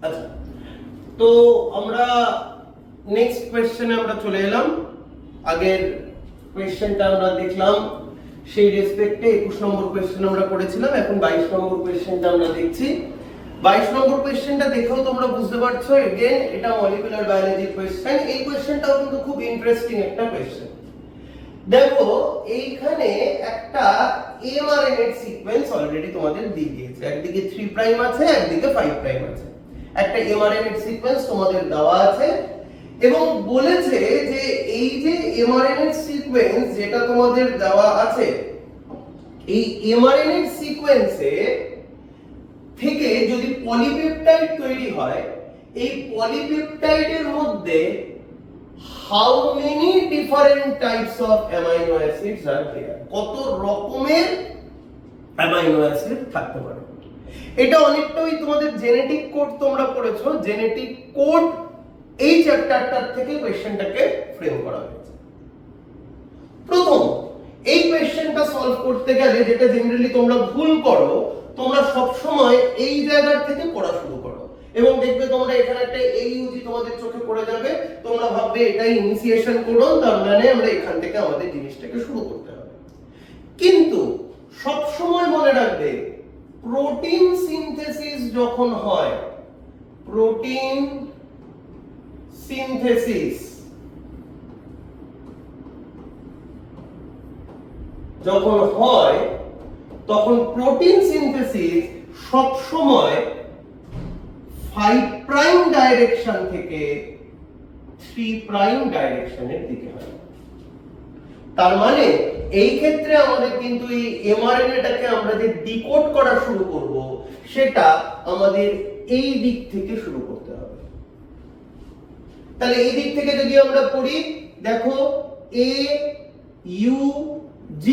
আচ্ছা, তো আমরা নেক্সট কোশ্চেনে আমরা চলে এলাম। আগের কোশ্চেনটা আমরা দেখলাম, সেই রেসপেক্টে 21 নম্বর কোশ্চেন আমরা করেছিলাম। এখন 22 নম্বর কোশ্চেনটা আমরা দেখছি। 22 নম্বর কোশ্চেনটা দেখেও তোমরা বুঝতে পারছো, এগেন এটা মলিকুলার বায়োলজি কোশ্চেন। এই কোশ্চেনটাও কিন্তু খুব ইন্টারেস্টিং একটা কোশ্চেন। দেখো এইখানে একটা mRNA সিকোয়েন্স অলরেডি তোমাদের দিয়ে দিয়েছে। একদিকে 3 প্রাইম আছে, একদিকে 5 প্রাইম আছে। একটা mRNA সিকোয়েন্স তোমাদের দেওয়া আছে এবং বলেছে যে এই যে mRNA সিকোয়েন্স যেটা তোমাদের দেওয়া আছে, এই mRNA সিকোয়েন্সে থেকে যদি পলিপেপটাইড তৈরি হয়, এই পলিপেপটাইডের মধ্যে how many different types of amino acids are there? কত রকমের অ্যামাইনো অ্যাসিড থাকতে পারে। এটা অনেকটাই তোমাদের জেনেটিক কোড তোমরা পড়েছো। জেনেটিক কোড এই চ্যাপ্টারটার থেকে কোশ্চেনটাকে ফ্রেম করা হয়েছে। প্রথম এই কোশ্চেনটা সলভ করতে গেলে যেটা জেনারেলি তোমরা ভুল করো, তোমরা সব সময় এই জায়গা থেকে পড়া শুরু করো এবং দেখবে তোমরা এখানে একটা এইইউজি তোমাদের চোখে পড়ে যাবে। তোমরা ভাববে এটাই ইনিশিয়েশন কোডন, তার মানে আমরা এখান থেকে আমাদের জিনিসটাকে শুরু করতে হবে। কিন্তু সব সময় মনে রাখবে, প্রোটিন সিনথেসিস যখন হয়, প্রোটিন সিনথেসিস যখন হয়, তখন প্রোটিন সিনথেসিস সব সময় 5 প্রাইম ডাইরেকশন থেকে 3 প্রাইম ডাইরেকশনের দিকে হয়। তার মানে এই ক্ষেত্রে আমাদের কিন্তু এই mRNA-টাকে আমরা যে ডিকোড করা শুরু করব, সেটা আমাদের এই দিক থেকে শুরু করতে হবে। তাহলে এই দিক থেকে যদি আমরা পড়ি, দেখো A U G,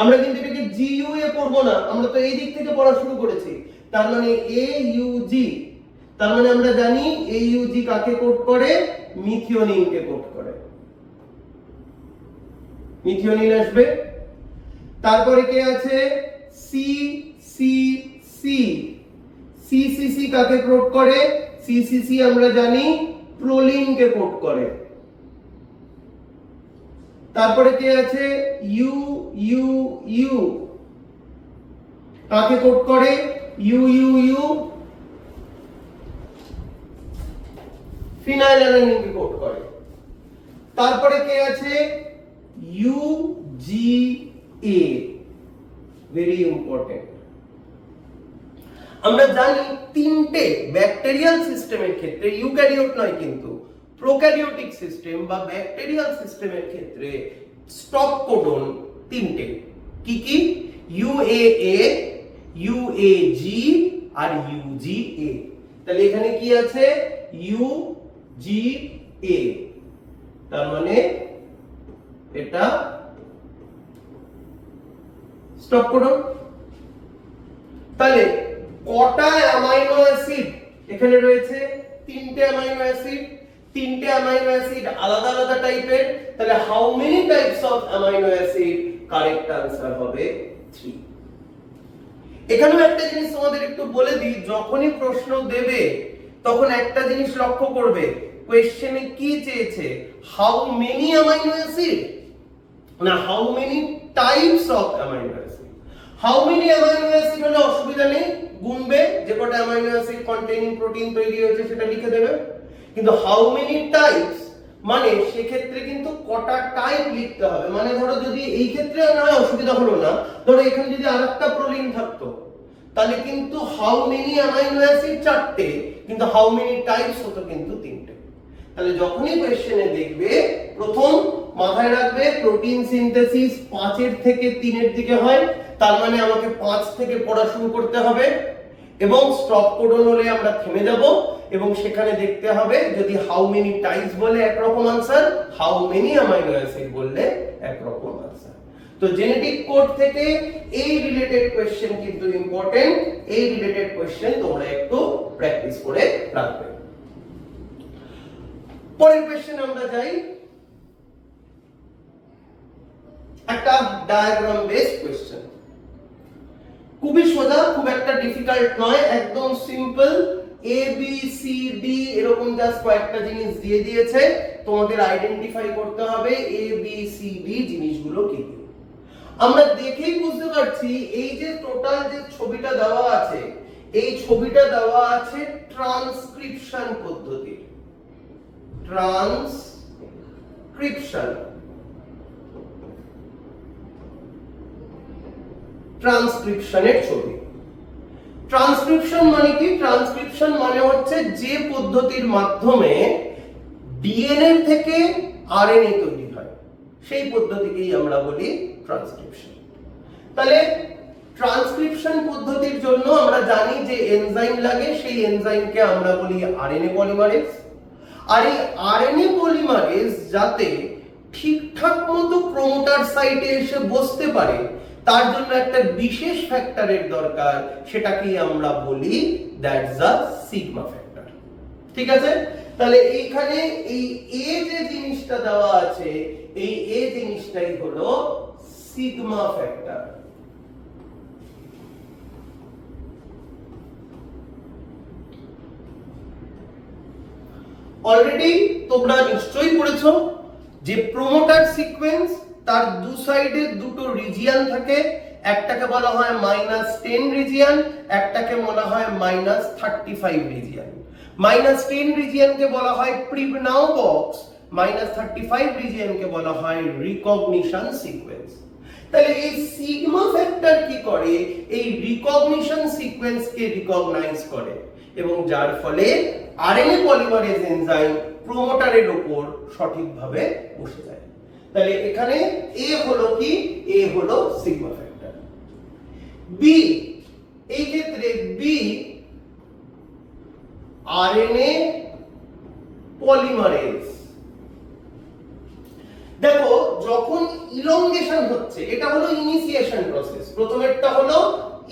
আমরা কিন্তু এটাকে GU এ পড়বো না, আমরা তো এই দিক থেকে পড়া শুরু করেছি। তার মানে AUG, তার মানে আমরা জানি AUG কাকে কোড করে? মিথিওনিনকে কোড করে। মিথিওনিন আসবে। তারপরে কে আছে? CCC, CCC কাকে কোড করে? CCC আমরা জানি প্রোলিনকে কোড করে। তারপরে কে আছে? UUU, কাকে কোড করে? UUU ফিনাইলঅ্যালানিনকে কোড করে। তারপরে কে আছে? UGA, very important. আমরা জানি তিনটে ব্যাকটেরিয়াল সিস্টেমের ক্ষেত্রে, ইউক্যারিওট নয় কিন্তু, প্রোক্যারিওটিক সিস্টেম বা ব্যাকটেরিয়াল সিস্টেমের ক্ষেত্রে স্টপ কোডন তিনটে। কি কি? UAA, UAG আর UGA। তাহলে এখানে কি আছে? UGA, তার মানে এটা স্টপ কোডন। তাহলে কটা অ্যামাইনো অ্যাসিড এখানে রয়েছে? তিনটে অ্যামাইনো অ্যাসিড। তিনটে অ্যামাইনো অ্যাসিড আলাদা আলাদা টাইপের। তাহলে how many types of amino acid? Correct answer হবে 3। এখানেও একটা জিনিস তোমাদের একটু বলে দিই, যখনই প্রশ্ন দেবে তখন একটা জিনিস লক্ষ্য করবে, কোশ্চেনে কি চেয়েছে? হাউ মেনি অ্যামাইনো অ্যাসিড, না how many types of amino acid. How many amino acid হলে অসুবিধা নেই, গুনবে, যে কটা অ্যামাইনো অ্যাসিড কন্টেইনিং প্রোটিন তৈরি হয়েছে সেটা লিখে দেবে। কিন্তু হাউ মেনি টাইপস মানে সেক্ষেত্রে কিন্তু কটা টাইপ লিখতে হবে। মানে ধরো যদি এই ক্ষেত্রে নয়, অসুবিধা হলো না, ধরো এখানে যদি আরেকটা প্রোলিন থাকতো, তাহলে কিন্তু হাউ মেনি অ্যামাইনো অ্যাসিড 4টে, কিন্তু হাউ মেনি টাইপস হতো কিন্তু 3টে। তাহলে যখনই কোশ্চেনে দেখবে, প্রথম মাথায় রাখবে প্রোটিন সিনথেসিস 5 এর থেকে 3 এর দিকে হয়, তার মানে আমাকে 5 থেকে পড়া শুরু করতে হবে এবং স্টপ কোডন হলে আমরা থেমে যাব এবং সেখানে দেখতে হবে যদি হাউ মেনি টাইপস বলে একরকম answer, how many amino acid বললে একরকম আনসার। তো জেনেটিক কোড থেকে এই রিলেটেড কোশ্চেন কিন্তু ইম্পর্টেন্ট। এই রিলেটেড কোশ্চেন তোমরা একটু প্র্যাকটিস করে রাখবে। পরের কোশ্চেন আমরা যাই। একটা ডায়াগ্রাম বেসড কোশ্চেন, খুবই সোজা, খুব একটা ডিফিকাল্ট নয়, একদম simple. A B C D এরকম জাস্ট কয়েকটা জিনিস দিয়ে দিয়েছে, তোমাদের আইডেন্টিফাই করতে হবে এ বি সি ডি জিনিসগুলো কি কি। আমরা দেখেই বুঝতে পারছি এই যে টোটাল যে ছবিটা দেওয়া আছে, এই ছবিটা দেওয়া আছে ট্রান্সক্রিপশন পদ্ধতি, ট্রান্সক্রিপশন, ট্রান্সক্রিপশনের ছবি। ট্রান্সক্রিপশন মানে কি? ট্রান্সক্রিপশন মানে হচ্ছে যে পদ্ধতির মাধ্যমে ডিএনএ থেকে আরএনএ তৈরি হয়, সেই পদ্ধতিকেই আমরা বলি ট্রান্সক্রিপশন। তাহলে ট্রান্সক্রিপশন পদ্ধতির জন্য আমরা জানি যে এনজাইম লাগে, সেই এনজাইমকে আমরা বলি আরএনএ পলিমারেজ। আর এই আরএনএ পলিমারেজ যাতে ঠিকঠাক মতো প্রোমোটার সাইটে এসে বসতে পারে, তার জন্য একটা বিশেষ ফ্যাক্টরের দরকার, সেটাকেই আমরা বলি দ্যাটস আ সিগমা ফ্যাক্টর। ঠিক আছে? তাহলে এইখানে এই এ যে জিনিসটা দেওয়া আছে, এই এ জিনিসটাই হলো সিগমা ফ্যাক্টর। অলরেডি তোমরা নিশ্চয়ই পড়েছো যে প্রোমোটার সিকোয়েন্স, তার দু সাইডে দুটো রিজিয়ন থাকে, একটাকে বলা হয় -10 রিজিয়ন, একটাকে বলা হয় -35 রিজিয়ন। -10 রিজিয়নকে বলা হয় প্রিবনাউ বক্স, -35 রিজিয়নকে বলা হয় রিকগনিশন সিকোয়েন্স। তাহলে এই সিগমা ফ্যাক্টর কি করে? এই রিকগনিশন সিকোয়েন্সকে রিকগনাইজ করে এবং যার ফলে আরএনএ পলিমারেজ এনজাইম প্রোমোটারের উপর সঠিকভাবে বসে যায়। তাহলে এখানে এ হলো কি? এ হলো সিগমা ফ্যাক্টর। বি, এই ক্ষেত্রে বি আরএনএ পলিমারেজ। দেখো যখন ইলংগেশন হচ্ছে, এটা হলো ইনিশিয়েশন প্রসেস, প্রথমেরটা হলো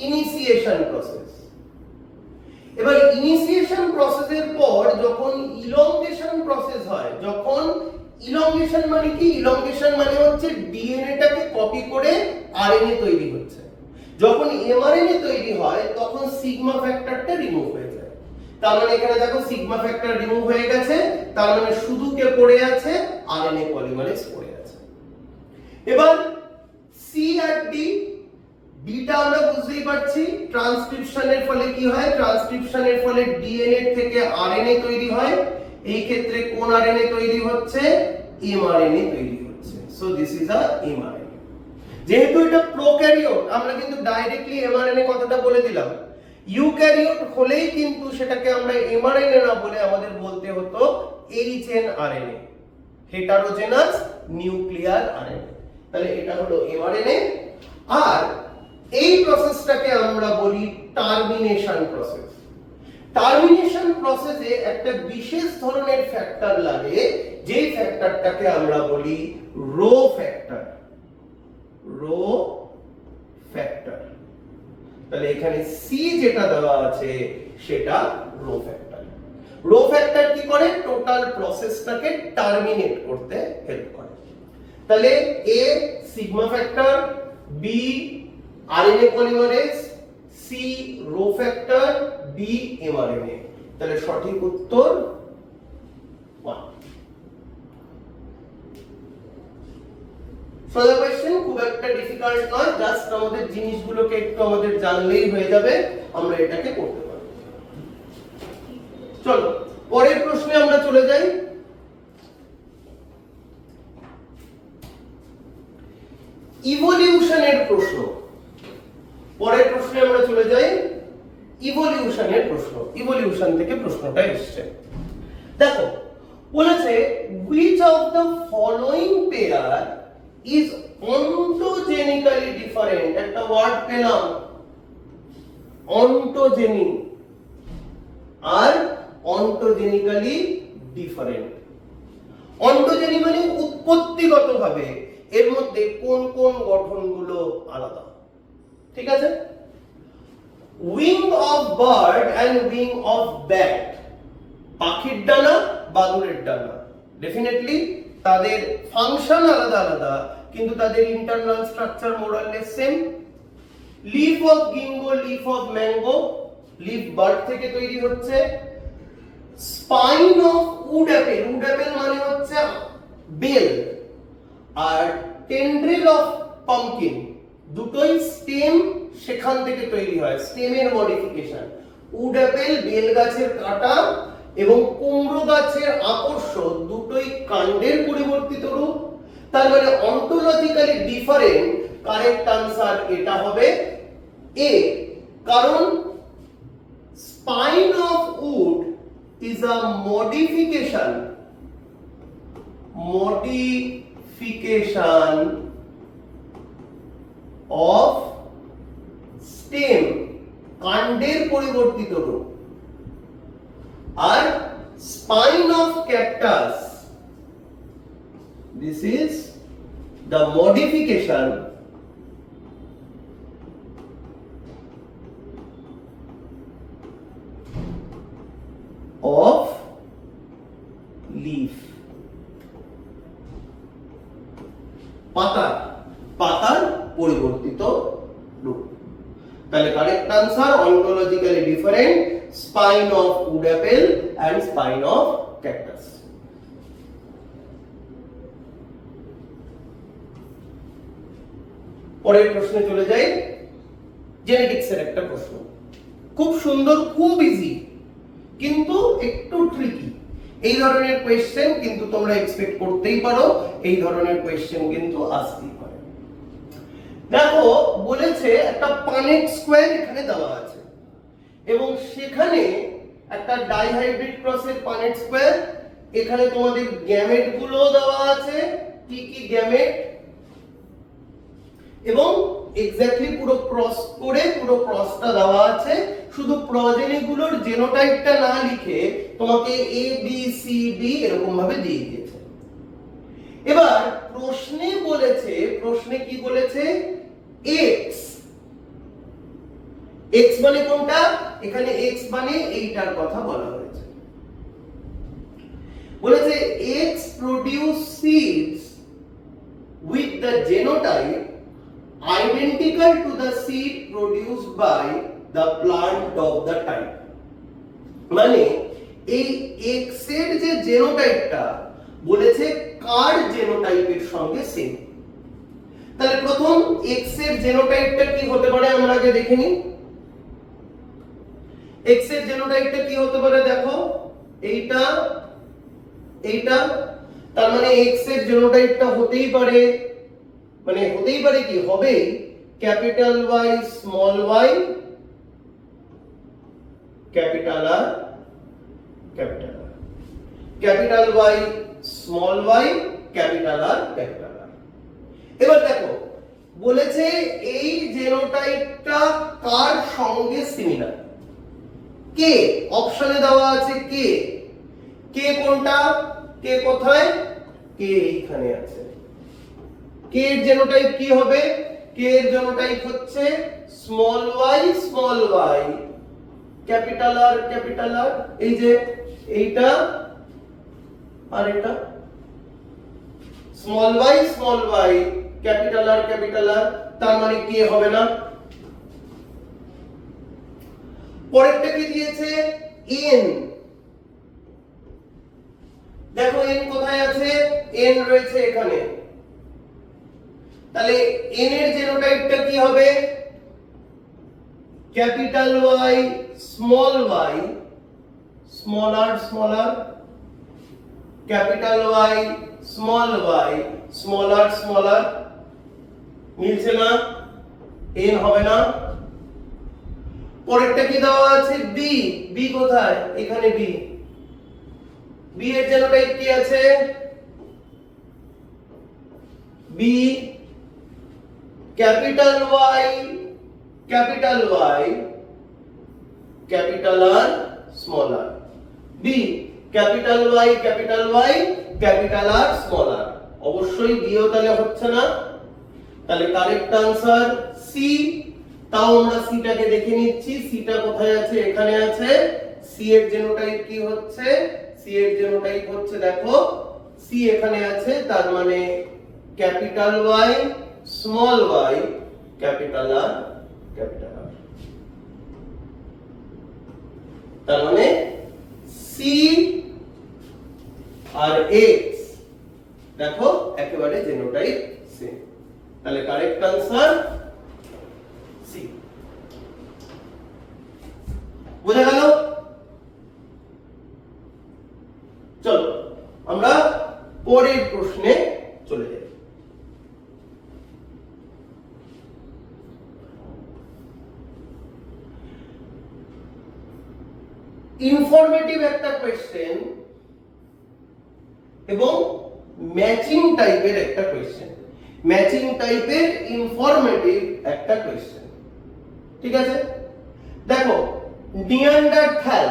ইনিশিয়েশন প্রসেস। এবার ইনিশিয়েশন প্রসেসের পর যখন ইলংগেশন প্রসেস হয়, যখন ইলংগেশন মানে কি? ইলংগেশন মানে হচ্ছে ডিএনএটাকে কপি করে আরএনএ তৈরি হচ্ছে। যখন এমআরএনএ তৈরি হয় তখন সিগমা ফ্যাক্টরটা রিমুভ হয়ে যায়। তার মানে এখানে দেখো সিগমা ফ্যাক্টর রিমুভ হয়ে গেছে, তার মানে শুধু কে পড়ে আছে? আরএনএ পলিমারেজ পড়ে আছে। এবার সি আর ডি, ডিটা আমরা বুঝতেই পারছি ট্রান্সক্রিপশনের ফলে কি হয়? ট্রান্সক্রিপশনের ফলে ডিএনএ থেকে আরএনএ তৈরি হয়। এই ক্ষেত্রে কোন আরএনএ তৈরি হচ্ছে? এমআরএনএ তৈরি হচ্ছে। So this is a mRNA. যেহেতু এটা প্রোক্যারিওট, আমরা কিন্তু ডাইরেক্টলি এমআরএনএ কথাটা বলে দিলাম। ইউক্যারিওট হলেই কিন্তু সেটাকে আমরা এমআরএনএ না বলে আমাদের বলতে হতো এইচএনআরএনএ, হেটারোজেনাস নিউক্লিয়ার আরএনএ। তাহলে এটা হলো এমআরএনএ। আর এই প্রসেসটাকে আমরা বলি টার্মিনেশন প্রসেস। টার্মিনেশন প্রসেসে একটা বিশেষ ধরনের ফ্যাক্টর লাগে, যেই ফ্যাক্টরটাকে আমরা বলি রো ফ্যাক্টর। Rho factor. তাহলে এখানে সি যেটা দেওয়া আছে সেটা রো ফ্যাক্টর। রো ফ্যাক্টর কি করে? টোটাল প্রসেসটাকে টার্মিনেট করতে হেল্প করে। তাহলে A sigma factor, B RNA polymerase, C rho factor, D mRNA. তাহলে সঠিক উত্তর 1। সোজা কোশ্চেন, খুব একটা ডিফিকাল্ট নয়, জাস্ট আমাদের জিনিসগুলোকে একটু আমাদের জানলেই হয়ে যাবে, আমরা এটাকে করতে পারব। চলো পরের প্রশ্নে আমরা চলে যাই। ইভলিউশনের প্রশ্ন। পরের প্রশ্নে আমরা চলে যাই ইভলিউশনের প্রশ্ন। ইভলিউশন থেকে প্রশ্নটা এসেছে। দেখো বলেছে which of the following pair is ontogenically different? একটা ওয়ার্ড পেলাম, অন্টোজেনি আর অন্টোজেনিক্যালি ডিফারেন্ট। অন্টোজেনি মানে উৎপত্তিগতভাবে এর মধ্যে কোন কোন গঠনগুলো আলাদা। ঠিক আছে? Wing of bird and wing of bat, পাখির ডানা বাদুড়ের ডানা, ডেফিনেটলি তাদের ফাংশন আলাদা আলাদা, কিন্তু তাদের internal structure more or less same. Leaf of ginkgo, leaf of mango, leaf bud থেকে তৈরি হচ্ছে, spine of wood apple, wood apple মানে হচ্ছে বেল, আর টেন্ড্রিল অফ পাম্পকিন, দুটোই স্টেম সেখান থেকে তৈরি হয়, স্টেমের মডিফিকেশন। উড অ্যাপেল বেল গাছের কাঁটা এবং কুমড়ো গাছের আকর্ষ দুটোই কাণ্ডের পরিবর্তিত রূপ। তার মানে অন্টোলজিক্যালি ডিফারেন্ট। কারেক্ট আনসার এটা হবে এ, কারণ spine of wood is a modification of stem, কাণ্ডের পরিবর্তিত রূপ। আর spine of cactus, this is the modification of leaf, পাতার পরিবর্তিত রূপ। তাহলে correct answer ontologically different, spine of wood apple and spine of cactus. পরের প্রশ্নে চলে যাই। জেনেটিক্সের একটা প্রশ্ন, খুব সুন্দর, খুব ইজি, কিন্তু একটু ট্রিকি। এই ধরনের কোয়েশ্চেন কিন্তু তোমরা এক্সপেক্ট করতেই পারো, এই ধরনের কোয়েশ্চেন কিন্তু আসতেই পারে। দেখো বলেছে একটা পানেট স্কয়ার এখানে দেওয়া আছে এবং সেখানে একটা ডাইহাইব্রিড ক্রসের পানেট স্কয়ার, এখানে তোমাদের গ্যামেট গুলো দেওয়া আছে, কি কি গ্যামেট, এবং এক্স্যাক্টলি পুরো ক্রস করে পুরো ক্রসটা দেওয়া আছে। শুধু প্রজেনি গুলোর জেনোটাইপটা না লিখে তোমাকে এ বি সি ডি এরকম ভাবে দিয়ে দিয়েছে। এবার প্রশ্নে বলেছে, প্রশ্নে কি বলেছে, এক্স, এক্স মানে কোনটা, এখানে এক্স মানে এইটার কথা বলা হয়েছে। বলেছে x produce seeds with the genotype identical to the seed produced by the plant of the type। মানে এই x এর যে জেনোটাইপটা বলেছে কার জেনোটাইপের সঙ্গে সেম। তাহলে প্রথম x এর জেনোটাইপটা কি হতে পারে আমরা আগে দেখে নিই। x এর জেনোটাইপটা কি হতে পারে, দেখো এইটা এইটা, তার মানে x এর জেনোটাইপটা হতেই পারে, মানে হতেই পারে কি হবে, capital Y small y, capital R capital R, capital Y small y, capital R capital R। এবার দেখো বলেছে এই জেনোটাইপটা কার সঙ্গে সিমিলার, কে, অপশনে দেওয়া আছে কে, কে কোনটা, কে কোথায়, কে এইখানে আছে। কে এর জেনোটাইপ কি হবে, কে এর জেনোটাইপ হচ্ছে small y capital R capital R, এই যে এইটা আর এটা, small y capital R capital R, তার মানে কে হবে না। পরেরটা কি দিয়েছে, n, দেখো n কোথায় আছে, n রয়েছে এখানে, তাহলে n এর জেনোটাইপটা কি হবে, capital Y small y small r capital Y small y small r, মিলছে না, n হবে না। পরেরটা কি দেওয়া আছে, b, b কোথায়, এখানে b, b এর জেনোটাইপ কি আছে, b capital Y capital R small r, b capital Y capital R small r, অবশ্যই বিও তাহলে হচ্ছে না। তাহলে কারেক্ট আনসার সি। তাও আমরা সিটাকে দেখে নিচ্ছি, সিটা কোথায় আছে, এখানে আছে। সি এর জেনোটাইপ কি হচ্ছে, সি এর জেনোটাইপ হচ্ছে, দেখো সি এখানে আছে, তার মানে capital Y small y capital R capital R, তার মানে সি আর এক্স, দেখো একেবারে জেনোটাইপ সেম, তাহলে কারেক্ট আনসার সি। বুঝা গেল? চলো আমরা পরের প্রশ্নে চলে যাই। ইনফরমেটিভ একটা কোয়েশ্চেন এবং ম্যাচিং টাইপের একটা কোয়েশ্চেন, ম্যাচিং টাইপের ইনফরমেটিভ একটা কোয়েশ্চেন, ঠিক আছে? দেখো নিয়ান্ডারথ্যাল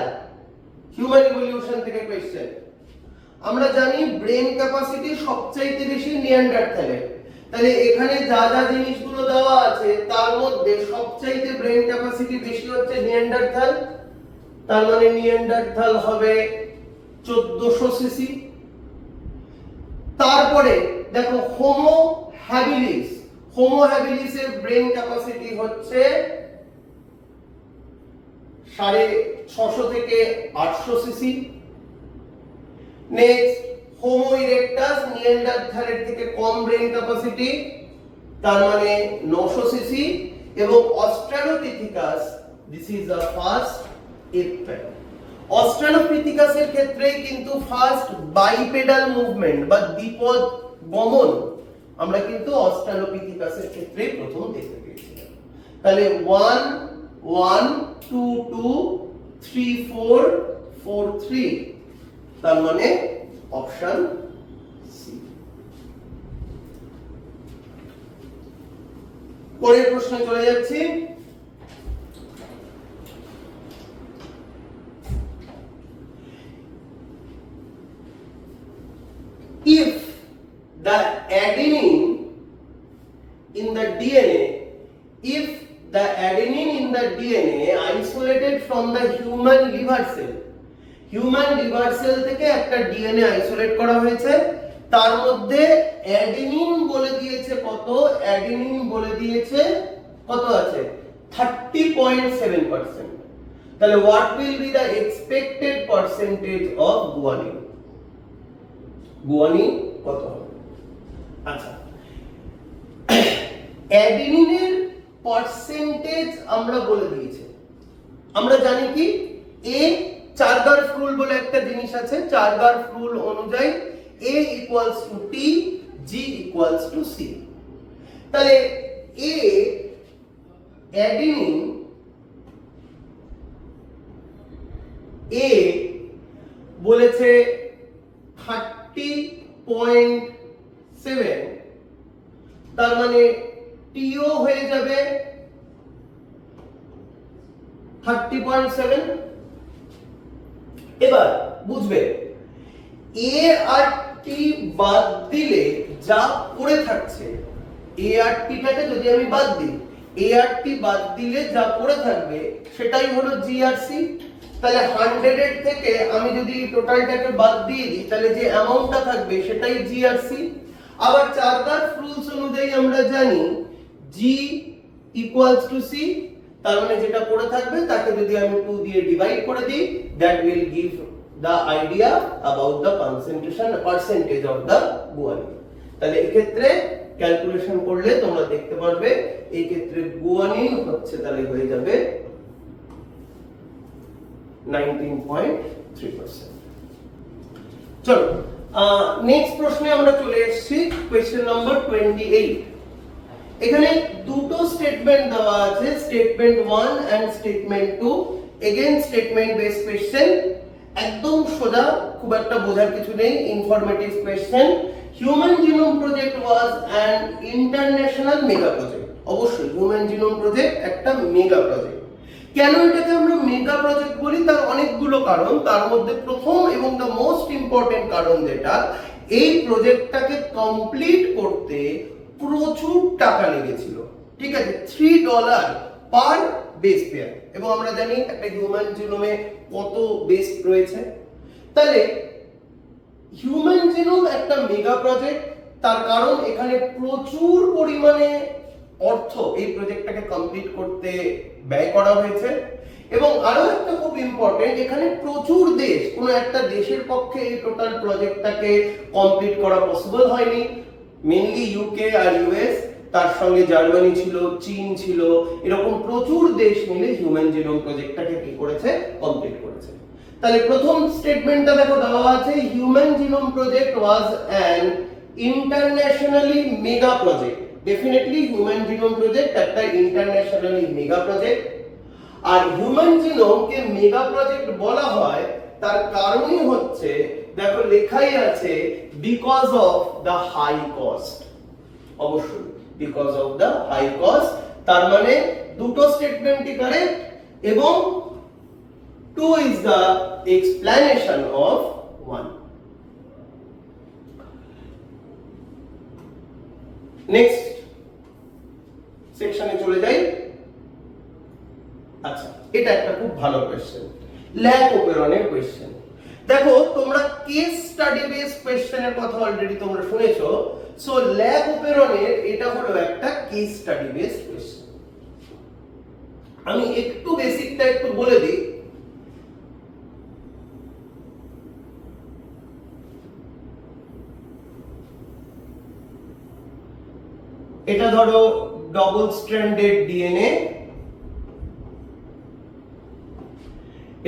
হিউম্যান ইভলিউশন থেকে কোয়েশ্চেন। আমরা জানি ব্রেন ক্যাপাসিটি সবচাইতে বেশি নিয়ান্ডারথ্যালের, তাহলে এখানে যা যা জিনিসগুলো দেওয়া আছে তার মধ্যে সবচাইতে ব্রেন ক্যাপাসিটি বেশি হচ্ছে নিয়ান্ডারথ্যাল, তার মানে নিয়ান্ডারথ্যাল হবে 1400 সিসি। তারপরে দেখো হোমো হ্যাবিলিস, হোমো হ্যাবিলিসের ব্রেন ক্যাপাসিটি হচ্ছে 650 থেকে 800 সিসি। নেক্সট হোমো ইরেক্টাস নিয়ান্ডারথ্যালের থেকে কম ব্রেন ক্যাপাসিটি, তার মানে 900 সিসি। এবং Australopithecus, this is the first aped. অস্ট্রালোপিথিকাসের ক্ষেত্রে কিন্তু ফার্স্ট বাইপেডাল মুভমেন্ট বা দ্বিপদ গমন আমরা কিন্তু অস্ট্রালোপিথিকাসের ক্ষেত্রে প্রথম দেখতে পেয়েছিলাম। তাহলে 1 1 2 2 3 4 4 3, তার মানে অপশন সি। পরের প্রশ্নে চলে যাচ্ছি। If the adenine in the DNA, if the adenine in the DNA isolated from the human liver cell, human liver cell থেকে একটা DNA আইসোলেট করা হয়েছে, তার মধ্যে অ্যাডেনিন বলে দিয়েছে কত? অ্যাডেনিন বলে দিয়েছে কত আছে? 30.7%। তাহলে what will be the expected percentage of guanine? Guanine কত হবে? আচ্ছা, অ্যাডেনিনের পার্সেন্টেজ আমরা বলে দিয়েছি। আমরা জানি কি এ চার্গার্স রুল বলে একটা জিনিস আছে, চার্গার্স রুল অনুযায়ী A equals to T, G equals to C। তাহলে A অ্যাডেনিন A বলেছে 30.7, তার মানে টিও হয়ে যাবে 30.7। এবার বুঝবে এ আর টি বাদ দিলে যা পড়ে থাকছে, এ আর টিটাকে যদি আমি বাদ দিই, এ আর টি বাদ দিলে যা পড়ে থাকবে সেটাই হলো জি আর সি। তাহলে 100 এর থেকে আমি যদি টোটালটাকে বাদ দিয়ে দিই তাহলে যে অ্যামাউন্টটা থাকবে সেটাই জি আর সি। আবার চার্গার্স রুলস অনুযায়ী আমরা জানি জি ইকুয়ালস টু সি, তার মানে যেটা পড়ে থাকবে তাকে যদি আমি 2 দিয়ে ডিভাইড করে দিই, that will give the idea about the percentage of the guanine। তাহলে এই ক্ষেত্রে ক্যালকুলেশন করলে তোমরা দেখতে পারবে এই ক্ষেত্রে গুয়ানিন হচ্ছে তাহলে হয়ে যাবে 19.3%। চলো নেক্সট প্রশ্নে আমরা চলে এসেছি, কোশ্চেন নাম্বার 28। এখানে দুটো স্টেটমেন্ট দেওয়া আছে, statement 1 and statement 2। Again statement based question, একদম সোজা, খুব একটা বোঝার কিছু নেই, informative question. Human genome project was an international mega project. অবশ্যই হিউম্যান জিনোম প্রজেক্ট একটা মেগা প্রজেক্ট। কেন এটাকে আমরা মেগা প্রজেক্ট বলি? তার অনেকগুলো কারণ, তার মধ্যে প্রথম এবং দ্য মোস্ট ইম্পর্টেন্ট কারণ যেটা, এই প্রজেক্টটাকে কমপ্লিট করতে প্রচুর টাকা লেগেছিল। ঠিক আছে, $3 পার বেস পেয়ার, এবং আমরা জানি একটা হিউম্যান জিনোমে কত বেস রয়েছে। তাহলে হিউম্যান জিনোম একটা মেগা প্রজেক্ট, তার কারণ এখানে প্রচুর পরিমাণে অর্থ এই প্রজেক্টটাকে কমপ্লিট করতে ব্যয় করা হয়েছে। এবং আরো একটা খুব ইম্পর্টেন্ট, এখানে প্রচুর দেশ, কোন একটা দেশের পক্ষে এই টোটাল প্রজেক্টটাকে কমপ্লিট করা পসিবল হয়নি। মেইনলি ইউকে আর ইউএস, তার সঙ্গে জার্মানি ছিল, চীন ছিল, এরকম প্রচুর দেশ মিলে হিউম্যান জিনোম প্রজেক্টটাকে কি করেছে, কমপ্লিট করেছে। তাহলে প্রথম স্টেটমেন্টটা দেখো দেওয়া আছে, human genome project was an internationally mega project. Definitely human genome project একটা ইন্টারন্যাশনালি মেগা প্রজেক্ট। আর হিউম্যান জিনোমকে মেগা প্রজেক্ট বলা হয় তার কারণই হচ্ছে, দেখো লেখাই আছে, because of the high cost. অবশ্যই because of the high cost, তার মানে দুটো স্টেটমেন্টই কারেক্ট এবং 2 is the explanation of 1. Next সেকশনে চলে যাই। আচ্ছা, এটা একটা খুব ভালো কোশ্চেন, ল্যাব ওপেরনের কোশ্চেন। দেখো তোমরা কেস স্টাডি বেস কোশ্চেনের কথা অলরেডি তোমরা শুনেছো, সো ল্যাব ওপেরনের এটা হলো একটা কেস স্টাডি বেস কোশ্চেন। আমি একটু বেসিকটা একটু বলে দিই। এটা ধরো ডবল স্ট্র্যান্ডেড ডিএনএ,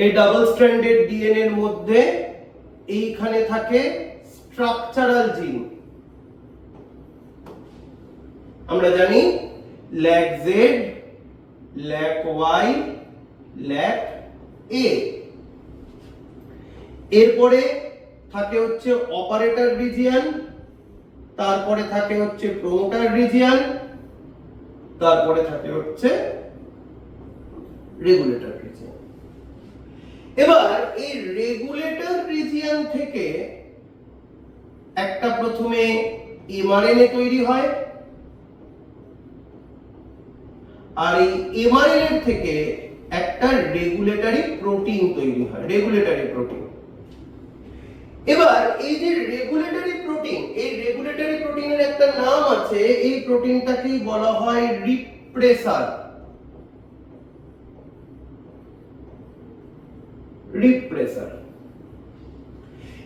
এই ডাবল স্ট্র্যান্ডেড ডিএনএ এর মধ্যে এইখানে থাকে স্ট্রাকচারাল জিন। আমরা জানি lac Z, lac Y, lac A. এরপরে থাকে হচ্ছে অপারেটর রিজিয়ন, তারপরে থাকে হচ্ছে প্রমোটার রিজিয়ন, তারপরে থাকে হচ্ছে রেগুলেটর রিজিয়ন। এবার এই রেগুলেটর রিজিয়ন থেকে একটা প্রথমে এমআরএনএ তৈরি হয়, আর এই এমআরএনএ থেকে একটা রেগুলেটরি প্রোটিন তৈরি হয়, রেগুলেটরি প্রোটিন। এবার এই যে রেগুলেটরি প্রোটিন, এই রেগুলেটরি প্রোটিনের একটা নাম আছে, এই প্রোটিনটাকেই বলা হয় রিপ্রেসার। রিপ্রেসার।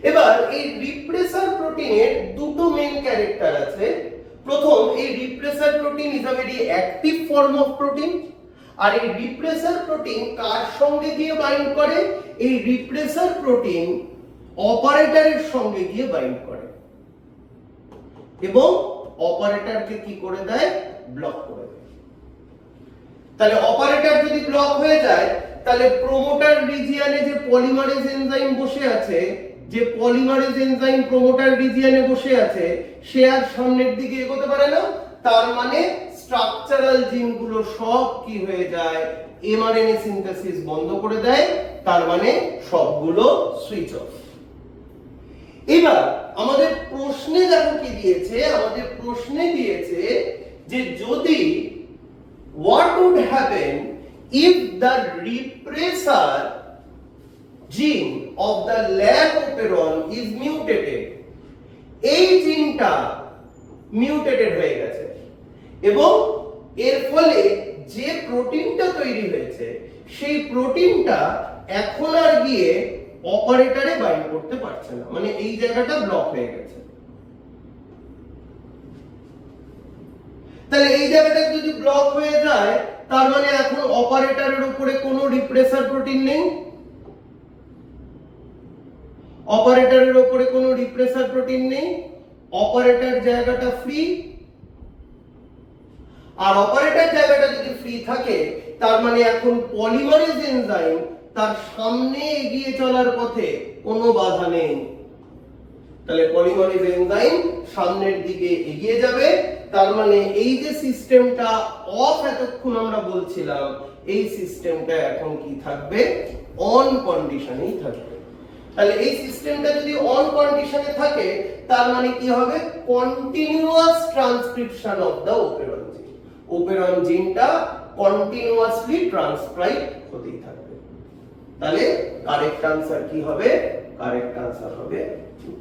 এবার এই রিপ্রেসার প্রোটিনের দুটো মেইন ক্যারেক্টার আছে। প্রথম, এই repressor protein is a very active form of protein. আর এই রিপ্রেসার প্রোটিন কার সঙ্গে গিয়ে বাইন্ড করে? এই রিপ্রেসার প্রোটিন অপারেটরের সঙ্গে গিয়ে বাইন্ড করে এবং অপারেটরকে কি করে দেয়? ব্লক করে দেয়। তাহলে অপারেটর যদি ব্লক হয়ে যায়, তাহলে প্রমোটার রিজিয়নে যে পলিমারেজ এনজাইম বসে আছে, যে পলিমারেজ এনজাইম প্রমোটার রিজিয়নে বসে আছে, সে আর সামনের দিকে এগোতে পারে না। তার মানে স্ট্রাকচারাল জিনগুলো সব কি হয়ে যায়? এমআরএনএ সিনথেসিস বন্ধ করে দেয়, তার মানে সবগুলো সুইচ অফ। এবার আমাদের প্রশ্নে দেখো কি দিয়েছে, আমাদের প্রশ্নে দিয়েছে যে যদি what would happen if the repressor gene of the lag operon is mutated? এই জিনটা মিউটেটেড হয়ে গেছে এবং এর ফলে যে প্রোটিনটা তৈরি হয়েছে, সেই প্রোটিনটা এখন আর গিয়ে অপারেটরে বাইন্ড করতে পারছে না, মানে এই জায়গাটা ব্লক হয়ে গেছে। তাহলে এই জায়গাটা যদি ব্লক হয়ে যায়, তার মানে এখন অপারেটরের উপরে কোনো রিপ্রেসার প্রোটিন নেই, অপারেটরের উপরে কোনো রিপ্রেসার প্রোটিন নেই, অপারেটর জায়গাটা ফ্রি। আর অপারেটর জায়গাটা যদি ফ্রি থাকে, তার মানে এখন পলিমারেজ এনজাইম তার সামনে এগিয়ে চলার পথে কোনো বাধা নেই। তাহলে পলিমারেজ এনজাইম সামনের দিকে এগিয়ে যাবে, তার মানে এই যে সিস্টেমটা অফ এতক্ষণ আমরা বলছিলাম, এই সিস্টেমটা এখন কি থাকবে? অন কন্ডিশনেই থাকবে। তাহলে এই সিস্টেমটা যদি অন কন্ডিশনে থাকে, তার মানে কি হবে? Continuous transcription of the operon gene. Operon জিনটা কন্টিনিউয়াসলি ট্রান্সক্রাইব হতেই থাকবে। তাহলে কারেক্ট আনসার কি হবে? কারেক্ট আনসার হবে 2।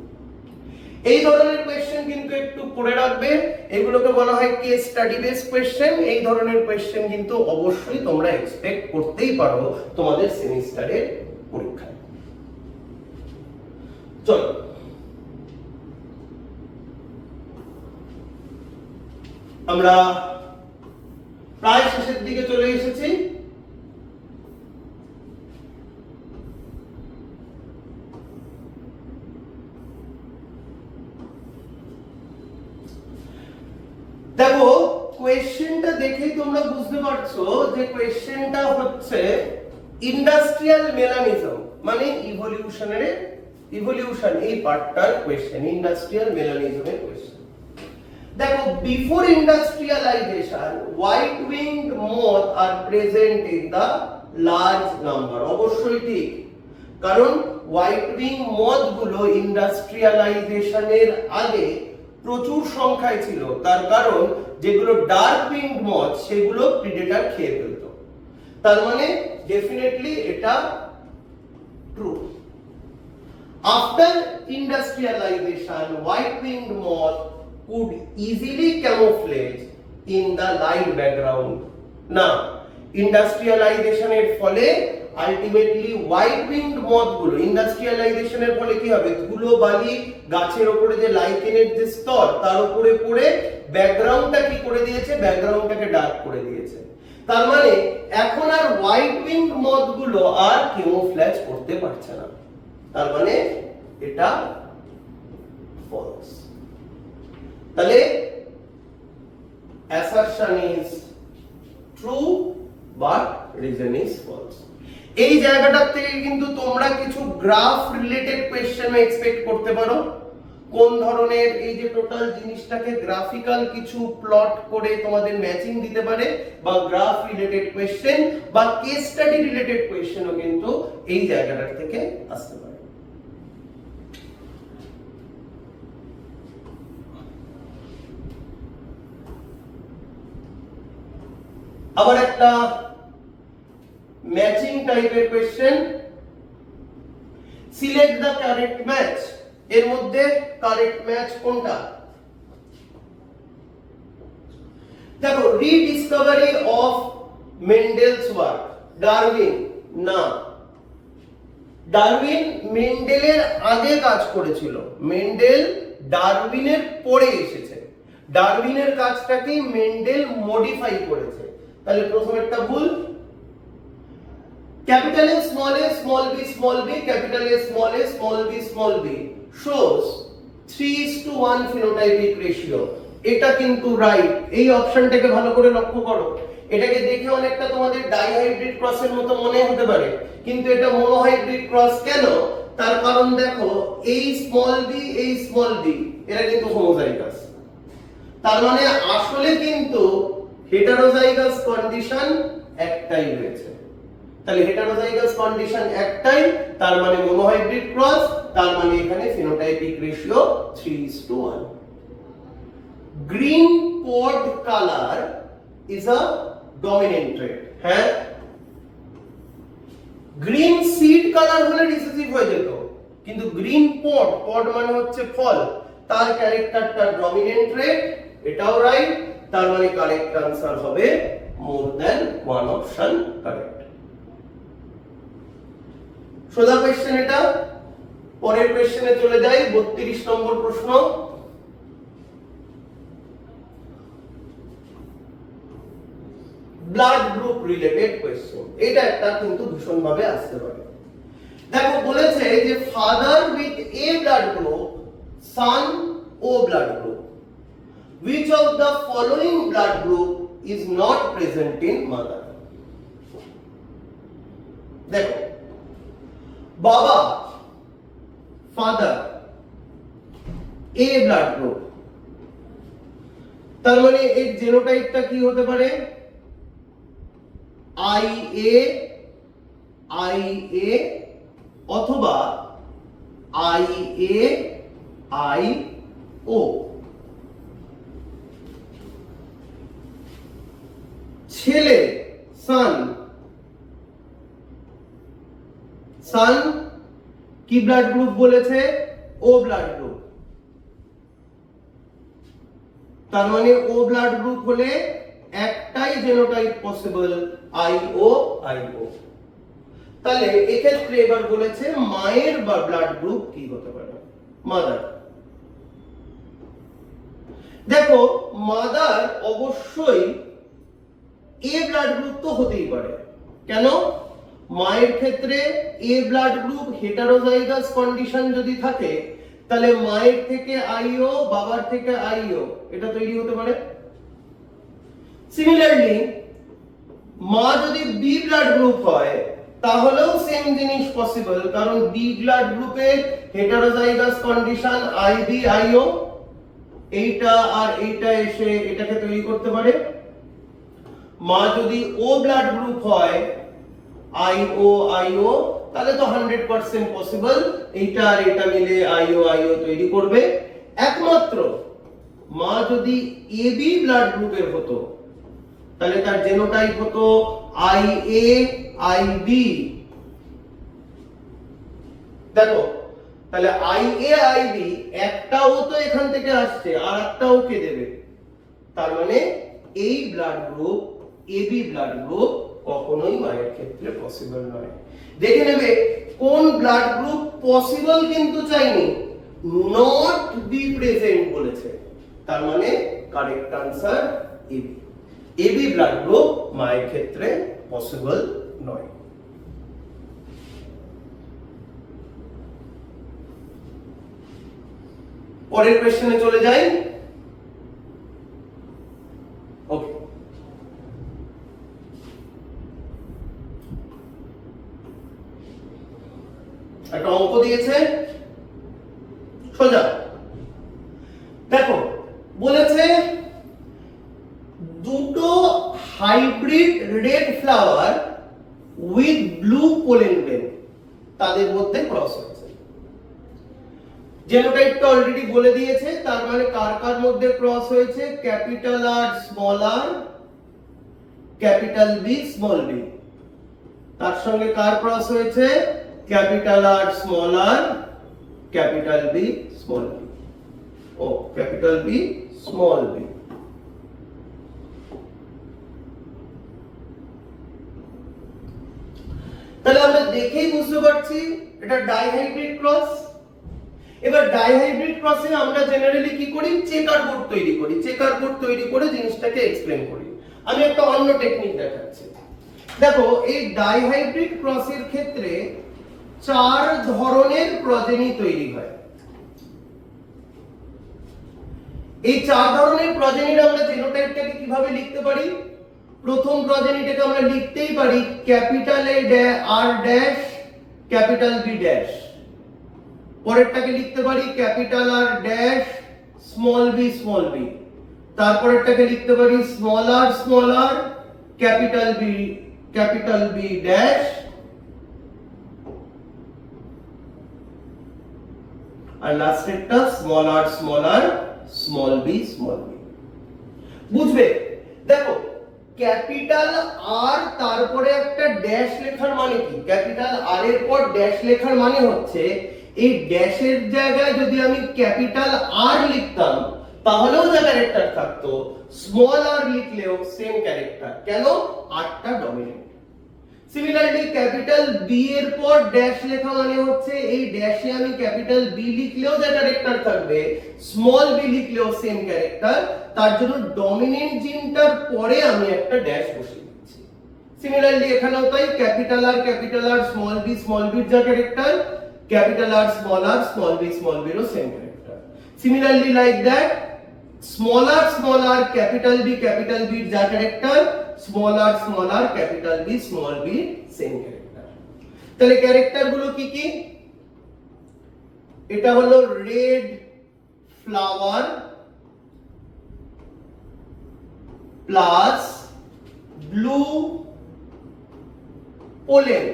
এই ধরনের কোশ্চেন কিন্তু একটু পড়ে রাখবে, এগুলোকে বলা হয় কেস স্টাডি বেস কোশ্চেন। এই ধরনের কোশ্চেন কিন্তু অবশ্যই তোমরা এক্সপেক্ট করতেই পারো তোমাদের সেমিস্টারের পরীক্ষায়। চলো আমরা প্রায় শেষের দিকে চলে এসেছি। দেখো কোয়েশ্চেনটা দেখেই তোমরা বুঝতে পারছো যে কোয়েশ্চেনটা হচ্ছে ইন্ডাস্ট্রিয়াল মেলানিজম মানে ইভলিউশন এই পার্টটার কোয়েশ্চেন, ইন্ডাস্ট্রিয়াল মেলানিজমের কোয়েশ্চেন। দেখো before industrialisation white winged moth আর present in the large number. অবশ্যই ঠিক, কারণ হোয়াইট উইং moth গুলো ইন্ডাস্ট্রিয়ালাইজেশনের আগে প্রচুর সংখ্যায় ছিল, তার কারণ যেগুলো ডার্ক উইংড moth সেগুলো প্রিডেটর খেয়ে ফেলত। তার মানে ডেফিনেটলি এটা true. After industrialisation white winged moth could easily camouflage in the light background. না, ইন্ডাস্ট্রিয়ালাইজেশনের ফলে আলটিমেটলি হোয়াইট উইংড moth গুলো, ইন্ডাস্ট্রিয়ালাইজেশনের ফলে কি হবে, ধুলো বালি গাছের উপরে যে লাইকেনের যে স্তর তার উপরে পড়ে ব্যাকগ্রাউন্ডটা কি করে দিয়েছে, ব্যাকগ্রাউন্ডটাকে ডার্ক করে দিয়েছে। তার মানে এখন আর হোয়াইট উইংড moth গুলো আর ক্যামোফ্লেজ করতে পারছে না। তার মানে এটা ফলস। তাহলে assertion is true but reason is false। এই জায়গাটার থেকে কিন্তু তোমরা কিছু গ্রাফ রিলেটেড কোশ্চেন এক্সপেক্ট করতে পারো। কোন ধরনের এই যে টোটাল জিনিসটাকে গ্রাফিক্যাল কিছু প্লট করে তোমাদের ম্যাচিং দিতে পারে, বা গ্রাফ রিলেটেড কোশ্চেন বা কেস স্টাডি রিলেটেড কোশ্চেনও কিন্তু এই জায়গাটার থেকে আসতে পারে। আবার একটা ম্যাচিং টাইপের question, select the correct match. এর মধ্যে কারেক্ট ম্যাচ কোনটা? দেখো রিডিসকভারি অফ মেন্ডেলস ওয়ার্ক, ডারউইন না, ডারউইন মেন্ডেলের আগে কাজ করেছিল, মেন্ডেল ডারউইনের পরে এসেছে। ডারউইনের কাজটাকে মেন্ডেল মডিফাই করেছে, তাহলে প্রথমেরটা ভুল। Capital A small a small b small b capital A small a small b small b shows 3:1 phenotypic ratio, এটা কিন্তু রাইট। এই অপশনটাকে ভালো করে লক্ষ্য করো, এটাকে দেখে অনেকটা তোমাদের ডাইহাইব্রিড ক্রসের মতো মনে হতে পারে, কিন্তু এটা মনোহাইব্রিড ক্রস। কেন? তার কারণ দেখো এই স্মল b এরা কিন্তু হোমোজাইগাস। তার মানে আসলে কিন্তু হেটারোজাইগাস কন্ডিশন একটাই রয়েছে। তাহলে হেটারোজাইগাস কন্ডিশন একটাই, তার মানে মনোহাইব্রিড ক্রস, তার মানে এখানে phenotypic ratio 3:1। Green pod colour is a dominant trait. হ্যাঁ, গ্রিন সিড কালার হলে রিসেসিভ হয়ে যেত, কিন্তু গ্রিন পড, পড মানে হচ্ছে ফল, তার ক্যারেক্টারটা ডমিনেন্ট ট্রেট, এটাও রাইট। তার মানে কারেক্ট আনসার হবে more than one option correct. সোজা কোশ্চেন এটা। পরের কোশ্চেনে চলে যাই, 32 নম্বর প্রশ্ন। ব্লাড গ্রুপ রিলেটেড কোশ্চেন, এটা একটা কিন্তু ভীষণ ভাবে আসতে পারে। দেখো বলেছে যে father with A blood group, son O blood group, which of the following blood group is not present in mother? দেখো বাবা, ফাদার, এ ব্লাড গ্রুপ, তার মানে এর জিনোটাইপটা কি হতে পারে? IA অথবা IAIO। ছেলে সান, সান কি ব্লাড গ্রুপ বলেছে? ও ব্লাড গ্রুপ। তার মানে ও ব্লাড গ্রুপ হলে একটাই জেনোটাইপ পসিবল আইও আইও। তাহলে এক্ষেত্রে এবার বলেছে মায়ের বা ব্লাড গ্রুপ কি হতে পারে, মাদার। দেখো মাদার অবশ্যই এ ব্লাড গ্রুপ তো হতেই পারে। কেন? মায়ের ক্ষেত্রে এ ব্লাড গ্রুপ হেটারোজাইগাস কন্ডিশন যদি থাকে তাহলে মায়ের থেকে আইও, বাবার থেকে আইও, এটা তৈরি হতে পারে। সিমিলারলি মা যদি বি ব্লাড গ্রুপ হয় তাহলেও সেম জিনিস পসিবল, কারণ বি ব্লাড গ্রুপের হেটারোজাইগাস কন্ডিশন আইবি আইও, এইটা আর এইটা এসে এটাকে তৈরি করতে পারে। মা যদি ও ব্লাড গ্রুপ হয় আইও আইও, তাহলে তো 100% পসিবল এইটা আর এটা মিলে আইও আইও তৈরি করবে। একমাত্র মা যদি এবি ব্লাড গ্রুপের হতো তাহলে তার জেনোটাইপ হতো আইএ আইবি। দেখো তাহলে আইএ আইবি একটা ও তো এখান থেকে আসছে আর একটা ও কে দেবে, তার মানে এই blood group AB blood group কখনোই মায়ের ক্ষেত্রে পসিবল নয়। দেখে নেবে কোন ব্লাড গ্রুপ পসিবল কিন্তু চাইনি, নট বি প্রেজেন্ট বলেছে, তার মানে correct answer AB. AB blood group মায়ের ক্ষেত্রে পসিবল নয়। পরের কোশ্চেনে চলে যাই। ওকে, একটা অঙ্ক দিয়েছে সোজা। দেখো বলেছে দুটো hybrid red flower with blue pollen grain তাদের মধ্যে ক্রস হয়েছে। জেনোটাইপটা অলরেডি বলে দিয়েছে, তার মানে কার কার মধ্যে ক্রস হয়েছে, capital R small R, capital B small B. তার সঙ্গে কার ক্রস হয়েছে, capital R small R, capital B small B, ও ক্যাপিটাল বি স্মল বি। তাহলে আমরা দেখেই বুঝতে পারছি এটা ডাইহাইব্রিড ক্রস। এবার ডাইহাইব্রিড ক্রসে আমরা জেনারেলি কি করি, চেকার বোর্ড তৈরি করি, চেকার বোর্ড তৈরি করে জিনিসটাকে এক্সপ্লেন করি। আমি একটা অন্য টেকনিক দেখাচ্ছি। দেখো এই ডাইহাইব্রিড ক্রসের ক্ষেত্রে চার ধরনের প্রজেনি তৈরি হয়। এই চার ধরনের প্রজেনির আমরা জিনোটাইপটাকে কিভাবে লিখতে পারি, প্রথম প্রজেনিটাকে আমরা লিখতেই পারি capital R dash capital B dash, পরেরটাকে লিখতে পারি capital R dash small B, তারপরেরটাকে লিখতে পারি small R capital B dash, আর লাস্টেরটা স্মল আর স্মল বি। বুঝবে? দেখো ক্যাপিটাল আর তারপরে একটা ড্যাশ লেখার মানে কি, ক্যাপিটাল আর এর পর ড্যাশ লেখার মানে হচ্ছে এই ড্যাশের জায়গায় যদি আমি ক্যাপিটাল আর লিখতাম তাহলেও যা ক্যারেক্টার থাকতো, স্মল আর লিখলেও সেম ক্যারেক্টার। কেন? আরটা ডমিনেন্ট। সিমিলারলি ক্যাপিটাল বি এর পর ড্যাশ লেখা মানে হচ্ছে এই ড্যাশে আমি ক্যাপিটাল বি লিখলেও যা ক্যারেক্টার থাকবে, স্মল বি লিখলেও সেম ক্যারেক্টার। তার জন্য ডমিনেন্ট জিনটার পরে আমি একটা ড্যাশ বসিয়ে দিচ্ছি। সিমিলারলি এখানেও তাই, ক্যাপিটাল আর স্মল বির যা ক্যারেক্টার, ক্যাপিটাল আর স্মল বিরও same character. Similarly like that small R capital বির যা character, small R capital B same character. তাহলে ক্যারেক্টার গুলো কি কি, এটা হলো red flower plus blue pollen.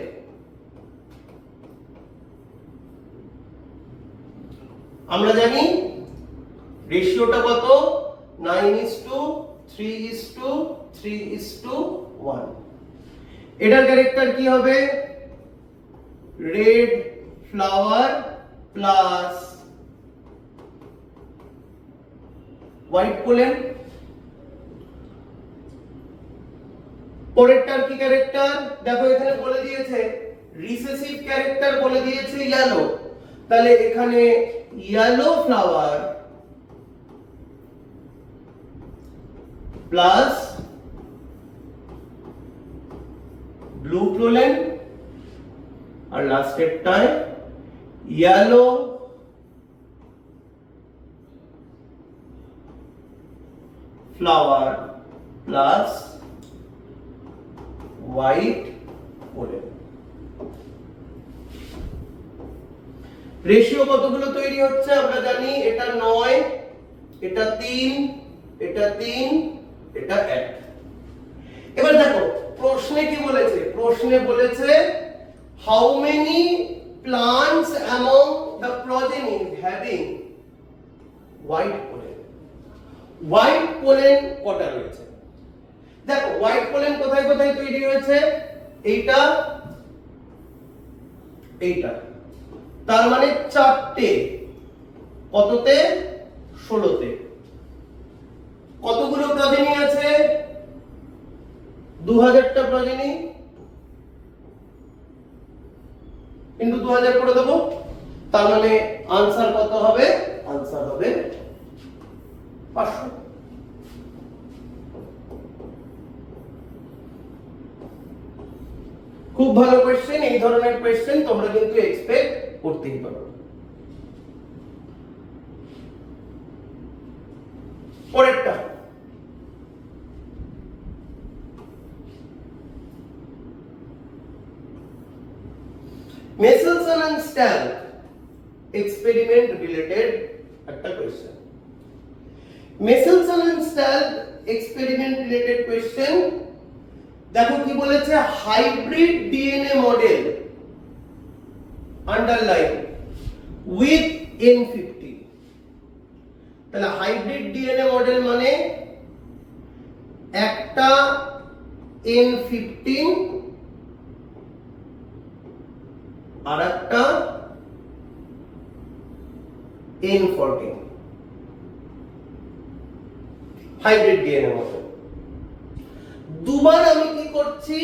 আমরা জানি রেশিওটা কত, 9:3:3:1। এটার ক্যারেক্টার কি হবে, red flower plus white pollen. পরেরটার কি ক্যারেক্টার দেখো, এখানে বলে দিয়েছে রিসেসিভ ক্যারেক্টার বলে দিয়েছে ইয়েলো, তাহলে এখানে yellow flower plus blue pollen, আর লাস্টেরটায় yellow flower plus white pollen. Ratio কতগুলো তৈরি হচ্ছে আমরা জানি, এটা 9, এটা 3, এটা 3, এটা 1। এবার দেখো প্রশ্নে কি বলেছে, প্রশ্নে বলেছে how many plants among the প্রজেনি having white pollen. White pollen কটা রয়েছে দেখো, হোয়াইট পোলেন কোথায় কোথায় তৈরি হয়েছে, এইটা এইটা, তার মানে 4টে, কততে 16তে। কতগুলো প্রজেনি আছে, 2000টা প্রজেনি কিন্তু 2000 করে দেবো, তার মানে আনসার কত হবে, আনসার হবে 500। খুব ভালো কোশ্চেন, এই ধরনের কোশ্চেন তোমরা কিন্তু এক্সপেক্ট করতেই পারো। পরেরটা Meselson and Stahl experiment related একটা question. Meselson and Stahl experiment related question. দেখো কি বলেছে, hybrid DNA model underline with N50। তাহলে হাইব্রিড ডিএনএ মডেল মানে একটা N15 আর একটা N14, হাইব্রিড ডিএনএ মডেল। দুবার আমি কি করছি,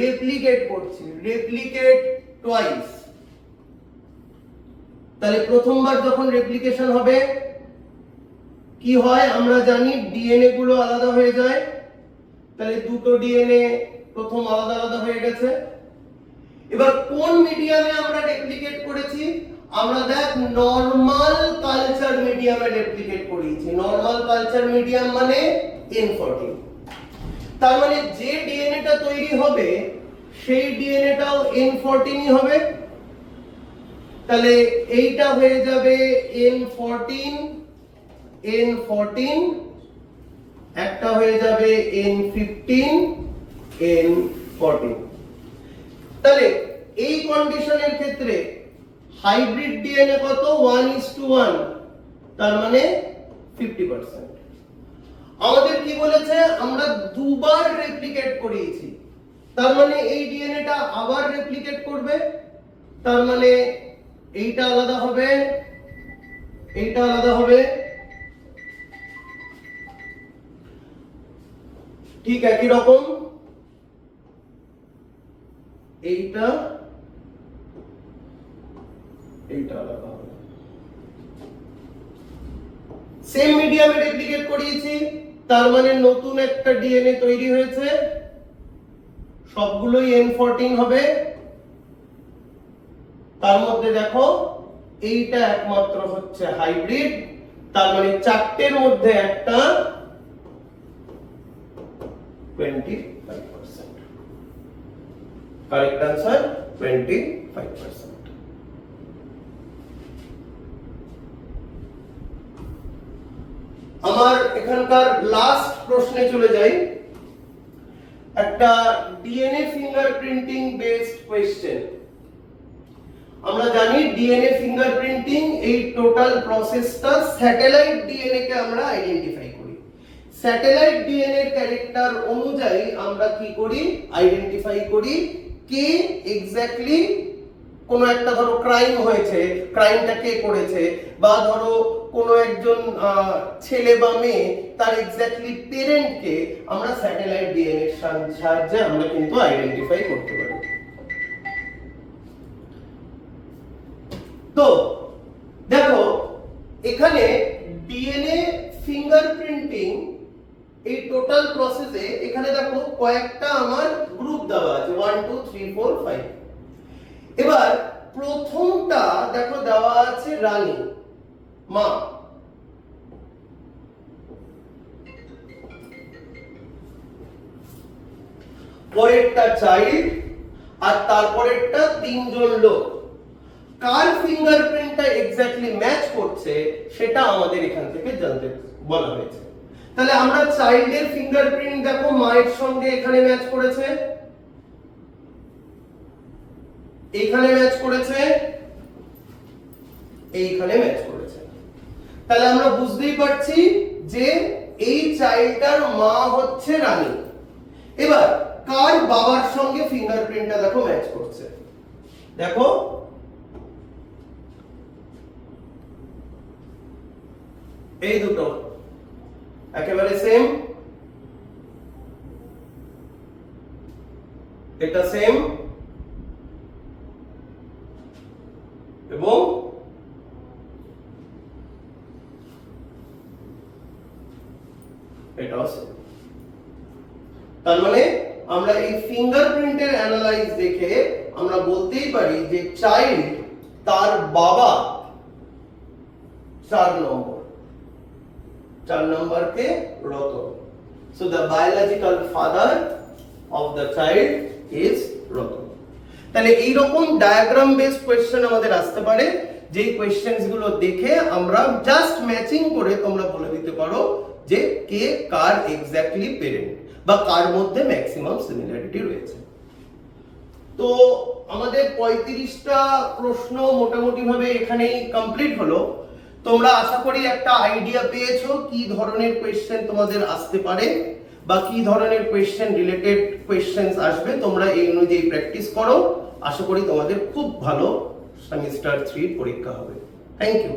রেপ্লিকেট করছি, রেপ্লিকেট টুয়াইস। তাহলে প্রথমবার যখন রেপ্লিকেশন হবে কি হয় আমরা জানি, ডিএনএ গুলো আলাদা হয়ে যায়। তাহলে দুটো ডিএনএ প্রথম আলাদা আলাদা হয়ে গেছে। এবার কোন মিডিয়ামে আমরা রেপ্লিকেট করেছি, আমরা দেখ নরমাল কালচার মিডিয়ামে রেপ্লিকেট করেছি। নরমাল কালচার মিডিয়াম মানে N14। তার মানে যে ডিএনএটা তৈরি হবে সেই ডিএনএটাও N14ই হবে। তাহলে এইটা হয়ে যাবে N14, N14, একটা হয়ে যাবে N15, N14। তাহলে এই কন্ডিশনের ক্ষেত্রে হাইব্রিড ডিএনএ কত, 1:1, তার মানে 50%। আমাদের কি বলেছে, আমরা দুবার রেপ্লিকেট করিয়েছি, তার মানে এই ডিএনএটা আবার রেপ্লিকেট করবে, তার মানে এইটা আলাদা হবে, এইটা আলাদা হবে, ঠিক একই রকম এইটা এইটা আলাদা হবে। সেম মিডিয়ামে রেপ্লিকেট করিয়েছি, তার মানে নতুন একটা ডিএনএ তৈরি হয়েছে, সবগুলোই N14 হবে। তার মধ্যে দেখো এইটা একমাত্র হচ্ছে হাইব্রিড, তার মানে চারটের মধ্যে একটা 25%। Correct answer 25%। আমার এখানকার লাস্ট প্রশ্নে চলে যাই। একটা ডিএনএ ফিঙ্গারপ্রিন্টিং বেসড কোশ্চেন। আমরা জানি ডিএনএ ফিঙ্গারপ্রিন্টিং এই টোটাল প্রসেসটা স্যাটেলাইট ডিএনএ কে আমরা আইডেন্টিফাই করি। স্যাটেলাইট ডিএনএ এর ক্যারেক্টার অনুযায়ী আমরা কি করি, আইডেন্টিফাই করি কে এক্স্যাক্টলি কোন একটা ধরো ক্রাইম হয়েছে, ক্রাইমটা কে করেছে, বা ধরো কোনো একজন ছেলে বা মেয়ে তার এক্স্যাক্টলি পেরেন্টকে আমরা স্যাটেলাইট ডিএনএ এর সাহায্যে আমরা কিন্তু আইডেন্টিফাই করতে পারি। তো দেখো এখানে ডিএনএ ফিঙ্গারপ্রিন্টিং এই টোটাল প্রসেসে এখানে দেখো কয়েকটা আমার গ্রুপ দেওয়া আছে 1 2 3 4 5। এবার প্রথমটা দেখো দেওয়া আছে রানী মা, পরেরটা চাইল্ড, আর তারপরেরটা তিনজন লোক। কার ফিঙ্গারপ্রিন্টটা এক্স্যাক্টলি ম্যাচ করছে সেটা আমাদের এখান থেকে জানতে বলা হয়েছে। তাহলে আমরা চাইল্ডের ফিঙ্গারপ্রিন্ট দেখো মায়ের সঙ্গে এখানে ম্যাচ করেছে, এইখানে ম্যাচ করেছে, এইখানে ম্যাচ করেছে। তাহলে আমরা বুঝতেই পারছি যে এই চাইল্ডটার মা হচ্ছে রানী। এবার কার বাবার সঙ্গে ফিঙ্গারপ্রিন্টটা দেখো ম্যাচ করছে, দেখো এই দুটো একেবারে সেম, এটা সেম, এবং এটাও সেম। তার মানে আমরা এই ফিঙ্গারপ্রিন্টের অ্যানালাইজ দেখে আমরা বলতেই পারি যে চাইল্ড তার বাবা 4 নম্বরকে Ratan. So the biological father of the child is Ratan. তাহলে এই রকম ডায়াগ্রাম বেসড কোশ্চেন আমাদের আসতে পারে, যেই কোশ্চেনস গুলো দেখে আমরা জাস্ট ম্যাচিং করে তোমরা বলে দিতে পারো যে কে কার এক্স্যাক্টলি পেরেন্ট বা কার মধ্যে ম্যাক্সিমাম সিমিলারিটি রয়েছে। তো আমাদের 35টা প্রশ্ন মোটামুটি ভাবে এখানেই কমপ্লিট হলো। তোমরা আশা করি একটা আইডিয়া পেয়েছো কি ধরনের কোশ্চেন তোমাদের আসতে পারে বা কি ধরনের কোশ্চেন রিলেটেড কোশ্চেনস আসবে। তোমরা এই অনুযায়ী প্র্যাকটিস করো, আশা করি তোমাদের খুব ভালো সেমিস্টার 3 পরীক্ষা হবে। Thank you.